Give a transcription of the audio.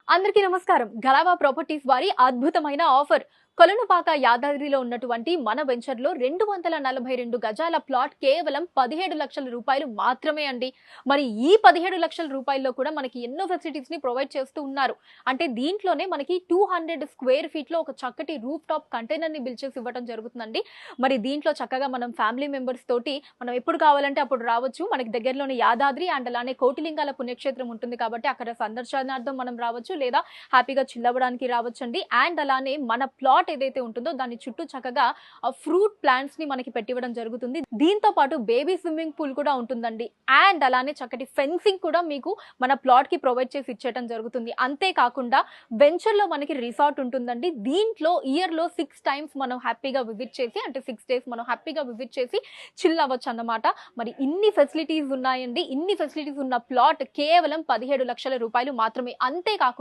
అందరికీ నమస్కారం. గలావా ప్రాపర్టీస్ వారి అద్భుతమైన ఆఫర్. కొలనుపాక యాదాద్రిలో ఉన్నటువంటి మన వెంచర్‌లో 242 గజాల ప్లాట్ కేవలం 17 లక్షల రూపాయలు మాత్రమే అండి. మరి ఈ 17 లక్షల రూపాయల్లో కూడా మనకి ఎన్నో ఫెసిలిటీస్‌ని ప్రొవైడ్ చేస్తూ ఉన్నారు. అంటే దీంట్లోనే మనకి 200 స్క్వేర్ ఫీట్‌లో ఒక చక్కటి రూఫ్ టాప్ కంటైనర్‌ని బిల్డ్ చేసి ఇవ్వడం జరుగుతుందండి. మరి దీంట్లో చక్కగా మనం ఫ్యామిలీ మెంబర్స్ తోటి మనం ఎప్పుడు కావాలంటే అప్పుడు రావచ్చు. మనకి దగ్గరలోనే యాదాద్రి అండ్ అలానే కోటిలింగాల పుణ్యక్షేత్రం ఉంటుంది కాబట్టి అక్కడ సందర్శనార్థం మనం రావచ్చు. లేదా హ్యాపీగా చిల్ అవ్వడానికి రావచ్చండి. అండ్ అలానే మన ప్లాట్ ఏదైతే ఉంటుందో దాని చుట్టూ చక్కగా ఫ్రూట్ ప్లాంట్స్ ని మనకి పెట్టివ్వడం జరుగుతుంది. దీంతో పాటు బేబీ స్విమ్మింగ్ పూల్ కూడా ఉంటుందండి. అండ్ అలానే చక్కటి ఫెన్సింగ్ కూడా మీకు మన ప్లాట్ కి ప్రొవైడ్ చేసి ఇచ్చేయడం జరుగుతుంది. అంతేకాకుండా వెంచర్ లో మనకి రిసార్ట్ ఉంటుందండి. దీంట్లో ఇయర్ లో 6 టైమ్స్ మనం హ్యాపీగా విజిట్ చేసి అంటే 6 డేస్ మనం హ్యాపీగా విజిట్ చేసి చిల్ అవ్వచ్చు అన్నమాట. మరి ఇన్ని ఫెసిలిటీస్ ఉన్నాయండి. ఇన్ని ఫెసిలిటీస్ ఉన్న ప్లాట్ కేవలం 17 లక్షల రూపాయలు మాత్రమే. అంతేకాకుండా